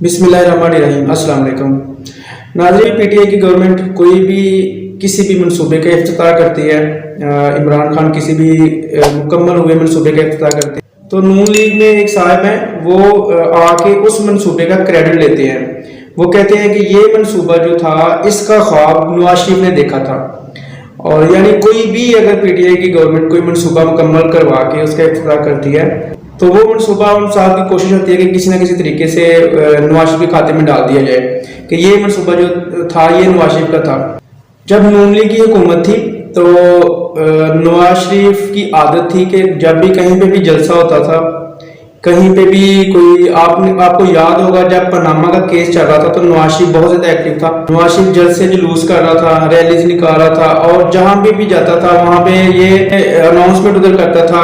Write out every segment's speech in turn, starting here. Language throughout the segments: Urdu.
بسم اللہ الرحمن الرحیم۔ السلام علیکم ناظرین، پی ٹی آئی کی گورنمنٹ کوئی بھی کسی بھی منصوبے کا افتتاح کرتی ہے، عمران خان کسی بھی مکمل ہوئے منصوبے کا افتتاح کرتے ہیں تو نون لیگ میں ایک صاحب ہیں، وہ آ کے اس منصوبے کا کریڈٹ لیتے ہیں۔ وہ کہتے ہیں کہ یہ منصوبہ جو تھا اس کا خواب نواز شریف نے دیکھا تھا، اور یعنی کوئی بھی اگر پی ٹی آئی کی گورنمنٹ کوئی منصوبہ مکمل کروا کے اس کا افتتاح کرتی ہے تو وہ منصوبہ ان صاحب کی کوشش ہوتی ہے کہ کسی نہ کسی طریقے سے نواز شریف کے کھاتے میں ڈال دیا جائے کہ یہ منصوبہ جو تھا یہ نواز شریف کا تھا۔ جب نون لیگ کی حکومت تھی تو نواز شریف کی عادت تھی کہ جب بھی کہیں پہ بھی جلسہ ہوتا تھا، کہیں پہ بھی کوئی آپ کو یاد ہوگا جب پاناما کا کیس چل رہا تھا تو نواز شریف بہت زیادہ ایکٹیو تھا۔ نواز شریف جلسے جلوس کر رہا تھا، ریلیز نکال رہا تھا، اور جہاں پہ بھی جاتا تھا وہاں پہ یہ اناؤنسمنٹ ادھر کرتا تھا،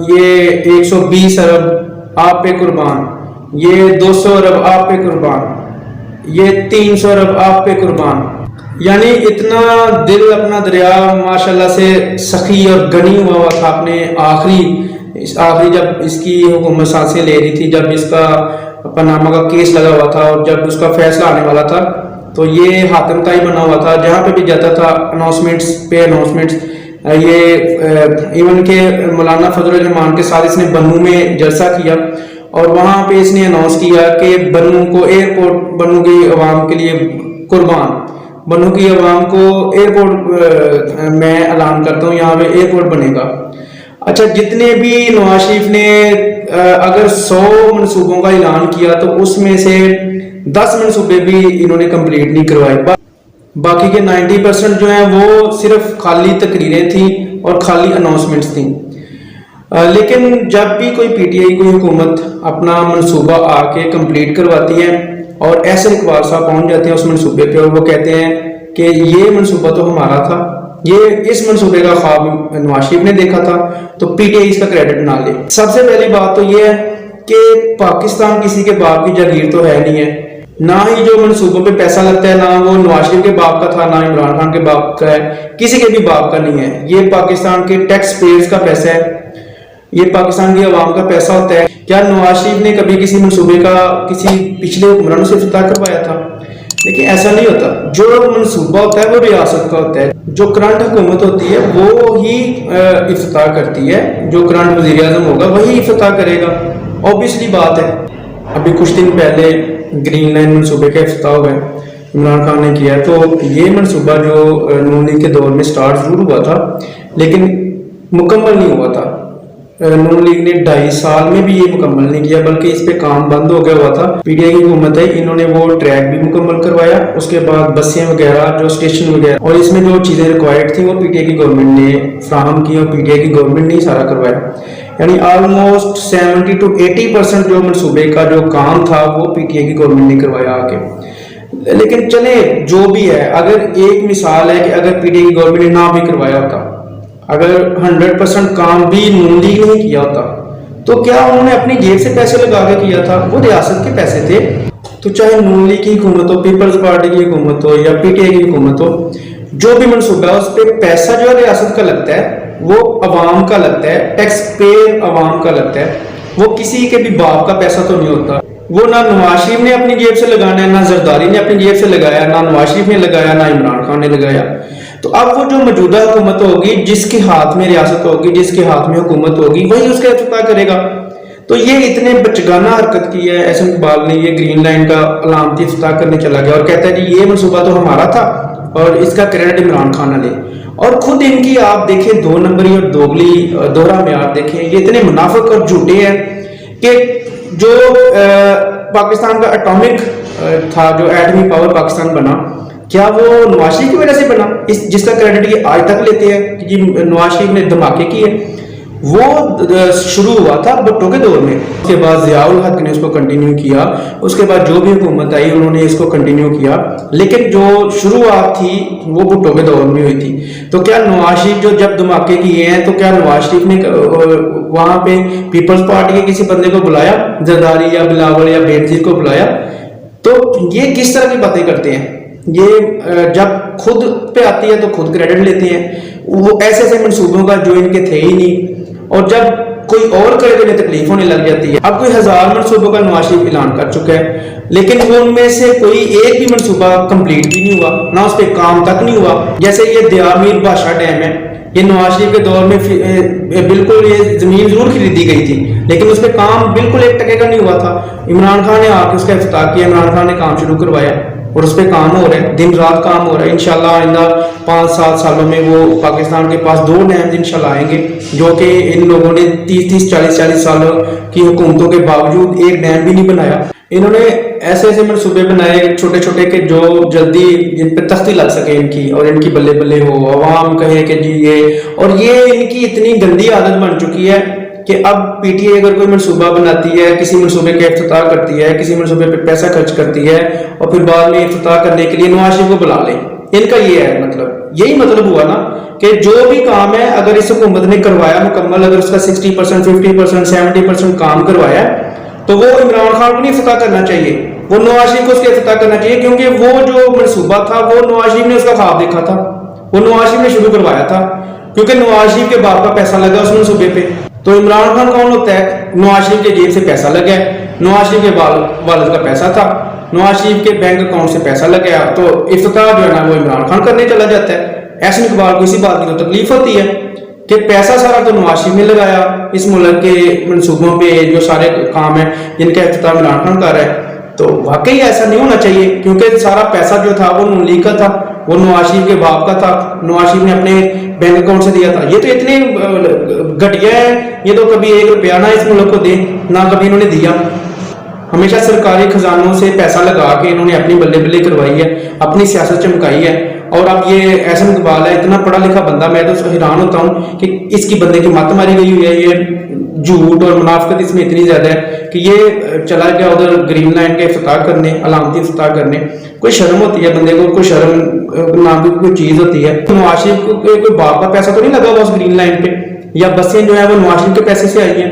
یہ 120 ارب آپ پہ قربان، یہ 200 ارب آپ پہ قربان، یہ 300 ارب آپ پہ قربان۔ یعنی اتنا دل اپنا دریا ماشاءاللہ سے سخی اور غنی ہوا تھا اپنے آخری جب اس کی حکومت سانسیں لے رہی تھی، جب اس کا پاناما کا کیس لگا ہوا تھا اور جب اس کا فیصلہ آنے والا تھا تو یہ حاتم طائی بنا ہوا تھا، جہاں پہ بھی جاتا تھا اناؤنسمنٹس پہ اناؤنسمنٹس۔ یہ ایون کہ مولانا فضل الرحمان کے ساتھ اس نے بنو میں جلسہ کیا اور وہاں پہ اس نے اناؤنس کیا کہ بنو کو ایئرپورٹ، بنو کی عوام کے لیے قربان، بنو کی عوام کو ایئرپورٹ میں اعلان کرتا ہوں، یہاں پہ ایئرپورٹ بنے گا۔ اچھا، جتنے بھی نواز شریف نے اگر 100 منصوبوں کا اعلان کیا تو اس میں سے 10 منصوبے بھی انہوں نے کمپلیٹ نہیں کروائے، باقی کے 90% جو ہیں وہ صرف خالی تقریریں تھیں اور خالی اناؤنسمنٹس تھیں۔ لیکن جب بھی کوئی پی ٹی آئی کوئی حکومت اپنا منصوبہ آ کے کمپلیٹ کرواتی ہے اور ایسے اقبال صاحب پہنچ جاتے ہیں اس منصوبے پہ اور وہ کہتے ہیں کہ یہ منصوبہ تو ہمارا تھا، یہ اس منصوبے کا خواب نواز شریف نے دیکھا تھا، تو پی ٹی آئی اس کا کریڈٹ نہ لے۔ سب سے پہلی بات تو یہ ہے کہ پاکستان کسی کے باپ کی جاگیر تو ہے نہیں ہے، نہ ہی جو منصوبوں پہ پیسہ لگتا ہے نہ وہ نواز شریف کے باپ کا تھا، نہ عمران خان کے باپ کا ہے، کسی کے بھی باپ کا نہیں ہے۔ یہ پاکستان کے ٹیکس پیئرز کا پیسہ ہے، یہ پاکستان کی عوام کا پیسہ ہوتا ہے۔ کیا نواز شریف نے کبھی کسی منصوبے کا کسی پچھلے حکمرانوں سے افتتاح کروایا تھا؟ لیکن ایسا نہیں ہوتا، جو منصوبہ ہوتا ہے وہ ریاست کا ہوتا ہے، جو کرنٹ حکومت ہوتی ہے وہ ہی افتتاح کرتی ہے، جو کرنٹ وزیر اعظم ہوگا وہی افتتاح کرے گا، اوبیسلی بات ہے۔ ابھی کچھ دن پہلے گرین لائن منصوبے کا افتتاح ہوا ہے، عمران خان نے کیا ہے، تو یہ منصوبہ جو نون لیگ کے دور میں سٹارٹ ضرور ہوا تھا لیکن مکمل نہیں ہوا تھا۔ نون لیگ نے 2.5 سال میں بھی یہ مکمل نہیں کیا، بلکہ اس پہ کام بند ہو گیا ہوا تھا۔ پی ٹی آئی کی حکومت ہے، انہوں نے وہ ٹریک بھی مکمل کروایا، اس کے بعد بسیں وغیرہ جو اسٹیشن وغیرہ اور اس میں جو چیزیں ریکوائرڈ تھیں وہ پی ٹی آئی کی گورنمنٹ نے فراہم کی اور پی ٹی آئی کی گورنمنٹ نے سارا کروایا۔ یعنی آلموسٹ 70 to 80% جو منصوبے کا جو کام تھا وہ پی ٹی آئی کی گورنمنٹ نے کروایا آ کے۔ لیکن چلے جو بھی ہے، اگر ایک مثال ہے کہ اگر پی ٹی آئی کی گورنمنٹ نے نہ بھی کروایا ہوتا، اگر 100% کام بھی نون لیگ نہیں کیا ہوتا تو کیا انہوں نے اپنی جیب سے پیسے لگا کے کیا تھا؟ وہ ریاست کے پیسے تھے۔ تو چاہے نون لیگ کی حکومت ہو، پیپلز پارٹی کی حکومت ہو یا پی ٹی آئی کی حکومت ہو، جو بھی منصوبہ ہے اس پہ پیسہ جو ریاست کا لگتا ہے وہ عوام کا لگتا ہے، ٹیکس پیئر عوام کا لگتا ہے، وہ کسی کے بھی باپ کا پیسہ تو نہیں ہوتا۔ وہ نہ نواز شریف نے اپنی جیب سے لگانا ہے، نہ زرداری نے اپنی جیب سے لگایا، نہ نواز شریف نے لگایا، نہ عمران خان نے لگایا۔ تو اب وہ جو موجودہ حکومت ہوگی، جس کے ہاتھ میں ریاست ہوگی، جس کے ہاتھ میں حکومت ہوگی، وہی اس کا افتتاح کرے گا۔ تو یہ اتنے بچگانہ حرکت کی ہے احسن اقبال نے، یہ گرین لائن کا علامتی افتتاح کرنے چلا گیا اور کہتا ہے کہ یہ منصوبہ تو ہمارا تھا اور اس کا کریڈٹ عمران خان نہ لے۔ اور خود ان کی آپ دیکھیں 2 نمبری اور دوہرا معیار دیکھیں، یہ اتنے منافق اور جھوٹے ہیں کہ جو پاکستان کا اٹامک تھا، جو ایٹمی پاور پاکستان بنا، کیا وہ نواز شریف کی وجہ سے بنا؟ جس کا کریڈٹ یہ آج تک لیتے ہیں کہ نواز شریف نے دھماکے کیے، وہ شروع ہوا تھا بھٹو کے دور میں، اس کے بعد ضیاء الحق نے اس کو کنٹینیو کیا، اس کے بعد جو بھی حکومت آئی انہوں نے اس کو کنٹینیو کیا، لیکن جو شروعات تھی وہ بھٹو کے دور میں ہوئی تھی۔ تو کیا نواز شریف جو جب دھماکے کیے ہیں تو کیا نواز شریف نے وہاں پہ پیپلز پارٹی کے کسی بندے کو بلایا، زرداری یا بلاول یا بینظیر کو بلایا؟ تو یہ کس طرح کی باتیں کرتے ہیں؟ یہ جب خود پہ آتی ہے تو خود کریڈٹ لیتے ہیں، وہ ایسے منصوبوں کا جو ان کے تھے ہی نہیں، اور جب کوئی اور کرے تو انہیں تکلیف ہونے لگ جاتی ہے. اب کوئی 1000 منصوبوں کا نواز شریف اعلان کر چکا ہے، لیکن وہ ان میں سے کوئی ایک بھی منصوبہ کمپلیٹ بھی نہیں ہوا، نہ اس پہ کام تک نہیں ہوا. جیسے یہ دیا میر بادشاہ ڈیم ہے، یہ نواز شریف کے دور میں بالکل یہ زمین ضرور خریدی گئی تھی، لیکن اس پہ کام بالکل 1 ٹکے کا نہیں ہوا تھا. عمران خان نے آ کے اس کا افتتاح کیا، عمران خان نے کام شروع کروایا اور اس پہ کام ہو رہا ہے، دن رات کام ہو رہا ہے. انشاءاللہ آئندہ 5-7 سالوں میں وہ پاکستان کے پاس 2 ڈیم انشاءاللہ آئیں گے، جو کہ ان لوگوں نے 30 40 سالوں کی حکومتوں کے باوجود ایک ڈیم بھی نہیں بنایا. انہوں نے ایسے ایسے منصوبے بنائے چھوٹے چھوٹے کہ جو جلدی جن پہ تختی لگ سکے ان کی، اور ان کی بلے بلے ہو، عوام کہے کہ جی یہ، اور یہ ان کی اتنی گندی عادت بن چکی ہے کہ اب پی ٹی آئی اگر کوئی منصوبہ بناتی ہے، کسی منصوبے کا افتتاح کرتی ہے، کسی منصوبے پہ پیسہ خرچ کرتی ہے، اور پھر بعد میں افتتاح کرنے کے لیے نواز شریف کو بلا لے. ان کا یہ ہے مطلب، یہی مطلب ہوا نا کہ جو بھی کام ہے اگر اس حکومت نے کروایا مکمل، اگر اس کا 60% 50% 70% کام کروایا ہے تو وہ عمران خان کو نہیں افتتاح کرنا چاہیے، وہ نواز شریف کو اس کے افتتاح کرنا چاہیے، کیونکہ وہ جو منصوبہ تھا وہ نواز شریف نے اس کا خواب دیکھا تھا، وہ نواز شریف نے شروع کروایا تھا، کیونکہ نواز شریف کے باپ کا پیسہ لگا اس منصوبے پہ. تو عمران خان کون ہوتا ہے؟ نواز شریف کے جیب سے پیسہ لگا ہے، نواز شریف کے والد کا پیسہ تھا، نواز شریف کے بینک اکاؤنٹ سے پیسہ لگ گیا، تو افتتاح جو ہے نا وہ عمران خان کرنے چلا جاتا ہے. ایسے اقبال کو اسی بات کی تو تکلیف ہوتی ہے کہ پیسہ سارا تو نواز شریف نے لگایا اس ملک کے منصوبوں پہ، جو سارے کام ہیں جن کا افتتاح عمران خان کر رہا ہے. تو واقعی ایسا نہیں ہونا چاہیے، کیونکہ سارا پیسہ جو تھا وہ نون لیگ کا تھا، وہ نواز شریف کے باپ کا تھا، نواز شریف نے اپنے بینک اکاؤنٹ سے دیا تھا. یہ تو اتنے گھٹیا ہے، یہ تو کبھی 1 روپیہ نہ اس ملک کو دے، نہ کبھی انہوں نے دیا. ہمیشہ سرکاری خزانوں سے پیسہ لگا کے انہوں نے اپنی بلے بلے کروائی ہے، اپنی سیاست چمکائی ہے. اور اب یہ احسن اقبال ہے، اتنا پڑھا لکھا بندہ، میں تو حیران ہوتا ہوں کہ اس کی بندے کی مت ماری گئی ہوئی ہے. یہ جھوٹ اور منافقت اس میں اتنی زیادہ ہے کہ یہ چلا گیا ادھر گرین لائن کا افتتاح کرنے، علامتی افتتاح کرنے. کوئی شرم ہوتی ہے بندے کو، کوئی شرم نام کی کوئی چیز ہوتی ہے. نواز شریف کو کوئی باپ کا پیسہ تو نہیں لگا ہوا اس گرین لائن پہ، یا بسیں جو ہے وہ نواز شریف کے پیسے سے آئی ہیں.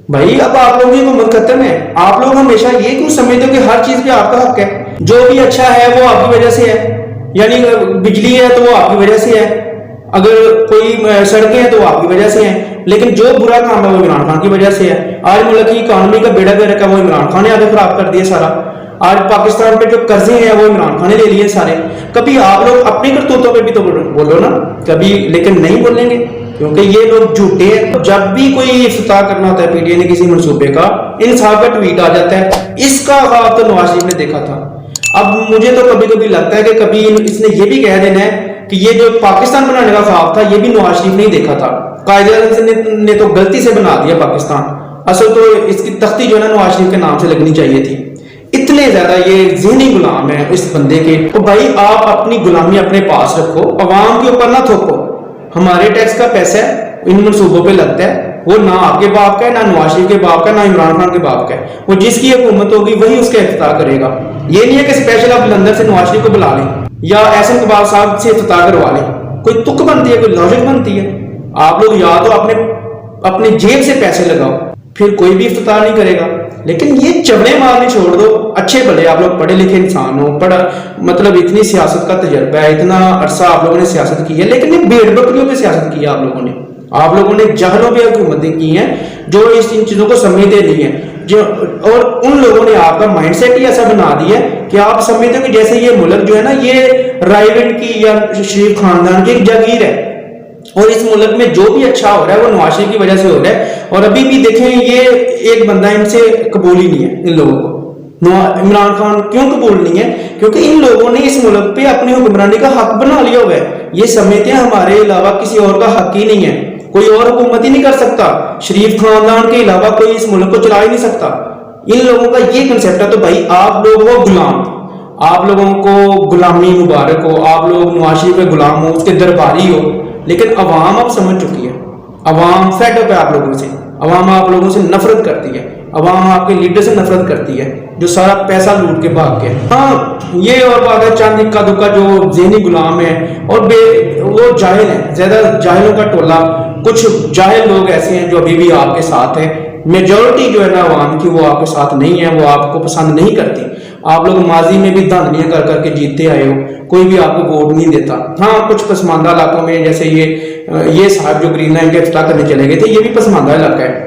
بھائی اب آپ لوگوں کی حکومت ختم ہے، آپ لوگ ہمیشہ یہ کیوں سمجھتے ہو کہ ہر چیز پہ آپ کا حق ہے؟ جو بھی اچھا ہے وہ آپ کی وجہ سے ہے، یعنی بجلی ہے تو وہ آپ کی وجہ سے ہے، اگر کوئی سڑکیں ہیں تو وہ آپ کی وجہ سے ہیں، لیکن جو برا کام ہے وہ عمران خان کی وجہ سے ہے. آج ملک کی اکانومی کا بیڑا گرک ہے وہ عمران خان نے آگے خراب کر دیا سارا. آج پاکستان پہ جو قرضے ہیں وہ عمران خان نے لے لیے سارے. کبھی آپ لوگ اپنی کرتوتوں پہ بھی تو بولو نا کبھی، لیکن نہیں بولیں گے کیونکہ یہ لوگ جھوٹے ہیں. جب بھی کوئی افتتاح کرنا ہوتا ہے پی ٹی آئی نے کسی منصوبے کا، انصاف کا ٹویٹ آ جاتا ہے اس کا خواب تو نواز شریف نے دیکھا تھا. اب مجھے تو کبھی کبھی لگتا ہے کہ کبھی اس نے یہ بھی کہہ دینا ہے کہ یہ جو پاکستان بنانے کا خواب تھا یہ بھی نواز شریف نے ہی دیکھا تھا. قائد اعظم نے تو غلطی سے بنا دیا پاکستان، اصل تو اس کی تختی جو ہے نا نواز شریف کے نام سے لگنی چاہیے تھی. اتنے زیادہ یہ ذہنی غلام ہے اس بندے کے. تو بھائی آپ اپنی غلامی اپنے پاس رکھو، عوام کے اوپر نہ تھوپو. ہمارے ٹیکس کا پیسہ ان منصوبوں پہ لگتا ہے، وہ نہ آپ کے باپ کا ہے، نہ نواز شریف کے باپ کا، نہ عمران خان کے باپ کا ہے. وہ جس کی حکومت ہوگی وہی اس کا افتتاح کرے گا. یہ نہیں ہے کہ اسپیشل آپ لندن سے نواز شریف کو بلا لیں یا احسن اقبال صاحب سے افتتاح کروا لیں. کوئی تک بنتی ہے، کوئی لاجک بنتی ہے. آپ لوگ یا تو اپنے جیب سے پیسے لگاؤ، پھر کوئی بھی افتتاح نہیں کرے گا. لیکن یہ چبڑے مارنے چھوڑ دو. اچھے بھلے آپ لوگ پڑھے لکھے انسان ہو، مطلب اتنی سیاست کا تجربہ ہے، اتنا عرصہ آپ لوگوں نے سیاست کی ہے، لیکن یہ بھیڑ بکریوں پہ سیاست کی ہے آپ لوگوں نے. آپ لوگوں نے جہلوں پہ حکومتیں کی ہیں جو ان چیزوں کو سمجھتے نہیں ہیں، اور ان لوگوں نے آپ کا مائنڈ سیٹ ہی ایسا بنا دیا ہے کہ آپ سمجھتے ہو کہ جیسے یہ ملک جو ہے نا یہ رائیوڈ کی یا شریف خاندان کی ایک جاگیر ہے، اور اس ملک میں جو بھی اچھا ہو رہا ہے وہ نواز شریف کی وجہ سے ہو رہا ہے. اور ابھی بھی دیکھیں یہ ایک بندہ ان سے قبول ہی نہیں ہے. ان لوگوں کو عمران خان کیوں قبول نہیں ہے؟ کیونکہ ان لوگوں نے اس ملک پہ اپنی حکمرانی کا حق بنا لیا ہوا ہے. یہ سمجھتے ہیں ہمارے علاوہ کسی اور کا حق ہی نہیں ہے، کوئی اور حکومت ہی نہیں کر سکتا، شریف خاندان کے علاوہ کوئی اس ملک کو چلا ہی نہیں سکتا. ان لوگوں کا یہ کنسیپٹ ہے. تو بھائی آپ لوگ ہو غلام، آپ لوگوں کو غلامی مبارک ہو، آپ لوگ نواز شریف کے غلام ہو، اس کے درباری ہو. لیکن عوام اب سمجھ چکی ہے، عوام فیڈ اپ ہے آپ لوگوں سے، عوام آپ لوگوں سے نفرت کرتی ہے، عوام آپ کے لیڈر سے نفرت کرتی ہے جو سارا پیسہ لوٹ کے بھاگ گیا. ہاں یہ اور بات ہے چاند اکا دکا جو ذہنی غلام ہے اور وہ جاہل ہیں، زیادہ جاہلوں کا ٹولہ. کچھ جاہل لوگ ایسے ہیں جو ابھی بھی آپ کے ساتھ ہیں. میجورٹی جو ہے نا عوام کی وہ آپ کے ساتھ نہیں ہے، وہ آپ کو پسند نہیں کرتی. آپ لوگ ماضی میں بھی دھاندلیاں کر کر کے جیتتے آئے ہو، کوئی بھی آپ کو ووٹ نہیں دیتا. ہاں کچھ پسماندہ علاقوں میں جیسے یہ صاحب جو گرین لائن کے افتتاح کرنے چلے گئے تھے، یہ بھی پسماندہ علاقہ ہے.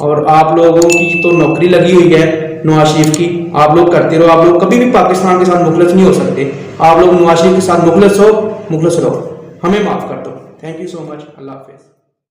اور آپ لوگوں کی تو نوکری لگی ہوئی ہے نواز شریف کی, آپ لوگ کرتے رہو. آپ لوگ کبھی بھی پاکستان کے ساتھ مخلص نہیں ہو سکتے. آپ لوگ نواز شریف کے ساتھ مخلص رہو, ہمیں معاف کر دو. تھینک یو سو مچ. اللہ حافظ.